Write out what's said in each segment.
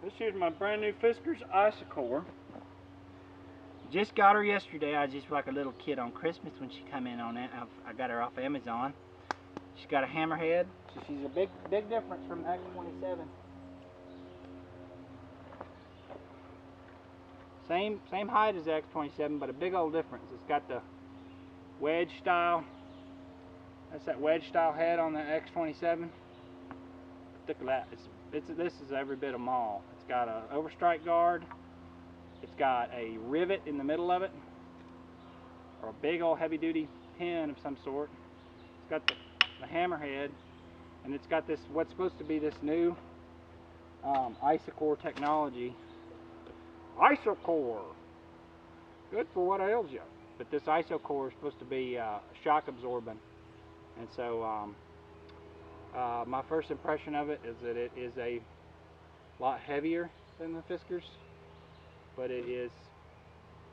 This is my brand new Fiskars Isocore. Just got her yesterday. I just like a little kid on Christmas when she come in on it. I got her off Amazon. She's got a hammerhead, so she's a big difference from the X27. Same height as the X27, but a big old difference. It's got the wedge style. That's that wedge style head on the X27. Look at that. This is every bit a maul. It's got an overstrike guard. It's got a rivet in the middle of it, or a big old heavy duty pin of some sort. It's got the hammerhead, and it's got this, what's supposed to be this new Isocore technology. Isocore! Good for what ails you. But this Isocore is supposed to be shock absorbent. And so my first impression of it is that it is a lot heavier than the Fiskars, but it is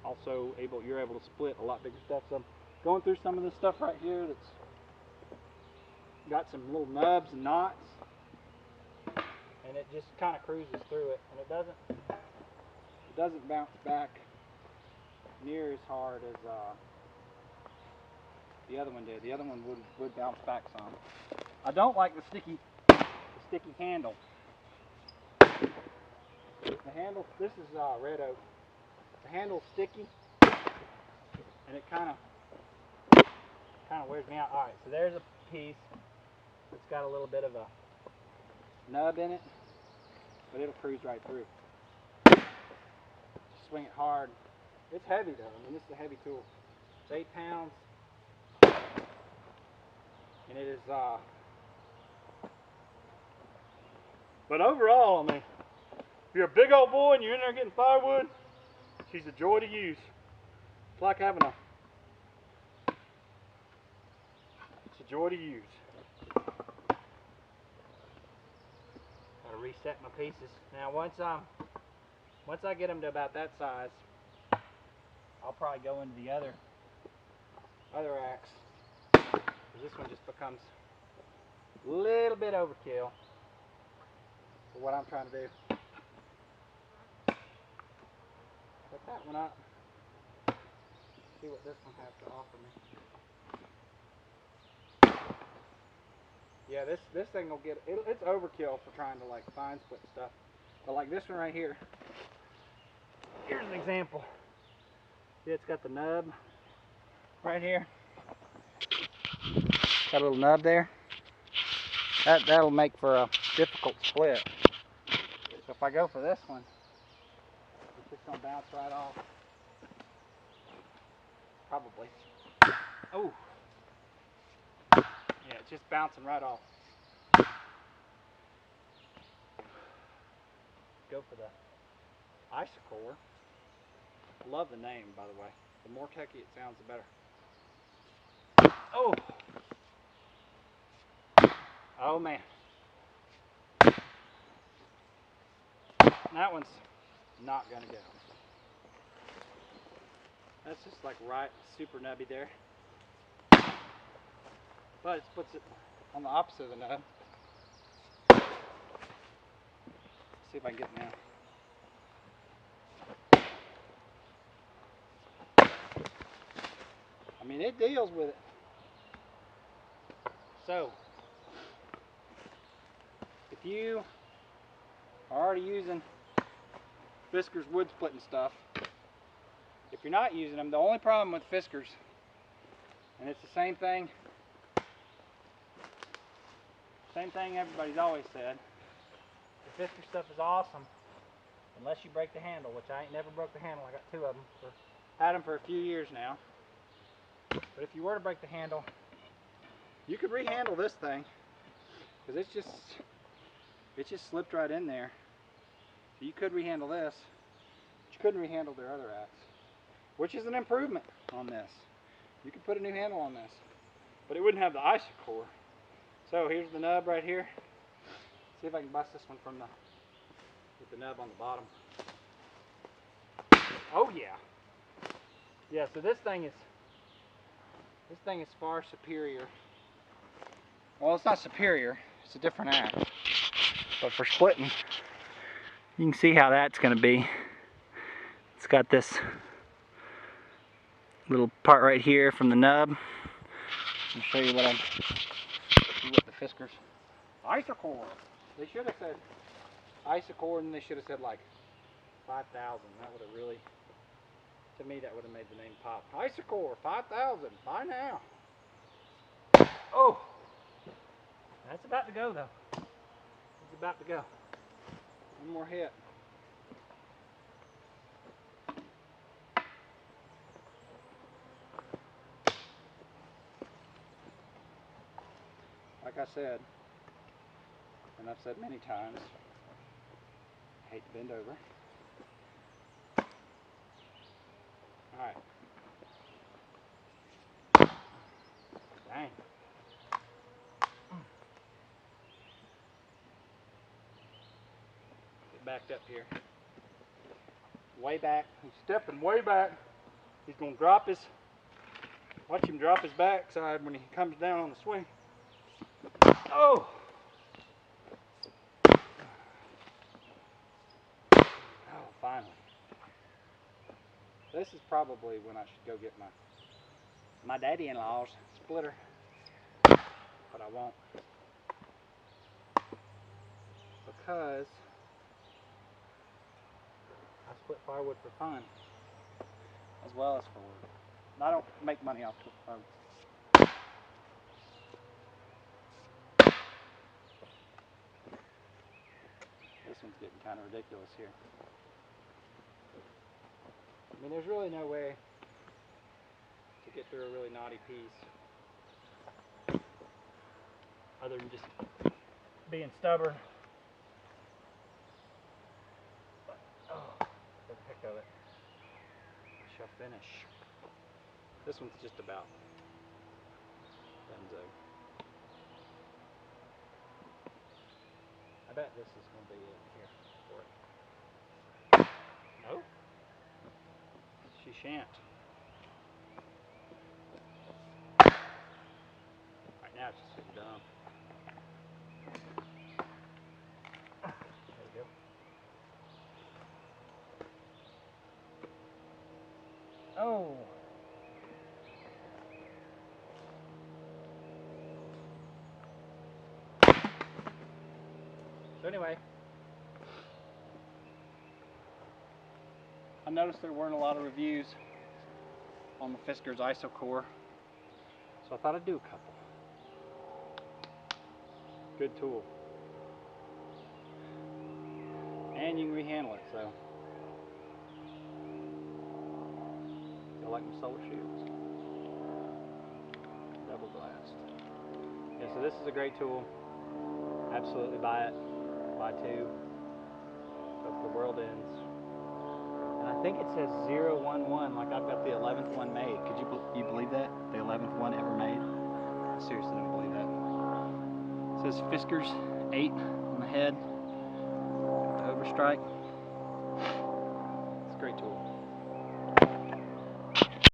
also you're able to split a lot bigger stuff. So I'm going through some of this stuff right here that's got some little nubs and knots, and it just kind of cruises through it, and it doesn't bounce back near as hard as the other one did. The other one would bounce back some. I don't like the sticky handle. The handle, this is red oak. The handle's sticky, and it kind of wears me out. All right, so there's a piece that's got a little bit of a nub in it, but it'll cruise right through. Swing it hard. It's heavy though. I mean, this is a heavy tool. It's 8 pounds, and it is. But overall, I mean, if you're a big old boy and you're in there getting firewood, she's a joy to use. It's like having it's a joy to use. Gotta reset my pieces. Now once I get them to about that size, I'll probably go into the other axe, because this one just becomes a little bit overkill for what I'm trying to do. Set that one up. See what this one has to offer me. Yeah, this thing will get it's overkill for trying to like fine split stuff. But like this one right here. Here's an example. See, it's got the nub right here. Got a little nub there. That'll make for a difficult split. So if I go for this one, it's just gonna bounce right off. Probably. Oh. Yeah, it's just bouncing right off. Go for the Isocore. Love the name, by the way. The more techy it sounds, the better. Oh! Oh man. That one's not gonna go. That's just like right, super nubby there. But it puts it on the opposite of the nub. Let's see if I can get it now. I mean, it deals with it. So, if you are already using Fiskars wood splitting stuff, if you're not using them, the only problem with Fiskars, and it's the same thing everybody's always said, the Fiskars stuff is awesome unless you break the handle, which I ain't never broke the handle. I got 2 of them. Had them for a few years now. But if you were to break the handle, you could rehandle this thing, because it's just slipped right in there. So you could rehandle this, but you couldn't rehandle their other axe, which is an improvement on this. You could put a new handle on this, but it wouldn't have the Isocore. So here's the nub right here. See if I can bust this one with the nub on the bottom. Oh yeah. Yeah, so this thing is far superior. Well, it's not superior, it's a different axe. But for splitting, You can see how that's going to be. It's got this little part right here from the nub. I'll show you what the Fiskars Isocore. They should have said Isocore, and they should have said like 5,000. That would have really, to me, that would have made the name pop. Isocore 5,000. Buy now. Oh, that's about to go though. It's about to go. One more hit. Like I said, and I've said many times, I hate to bend over. Alright. Dang. Get backed up here. Way back. He's stepping way back. He's going to drop his, watch him drop his backside when he comes down on the swing. Oh! Oh, finally. This is probably when I should go get my daddy-in-law's splitter, but I won't, because I split firewood for fun as well as for work. And I don't make money off split firewood. This one's getting kind of ridiculous here. I mean, there's really no way to get through a really knotty piece other than just being stubborn. But, oh, for the heck of it, I shall finish. This one's just about benzo. I bet this is going to be it here for it. No? She shan't. Right now it's just sitting dumb. There we go. Oh! So anyway, I noticed there weren't a lot of reviews on the Fiskars Isocore, so I thought I'd do a couple. Good tool. And you can rehandle it, so. I like my solar shields. Double glassed. Yeah, so this is a great tool. Absolutely buy it. Buy two. Hope the world ends. And I think it says 011, like I've got the 11th one made. Could you believe that? The 11th one ever made? I seriously don't believe that. It says Fiskars 8 on the head. Got the overstrike. It's a great tool.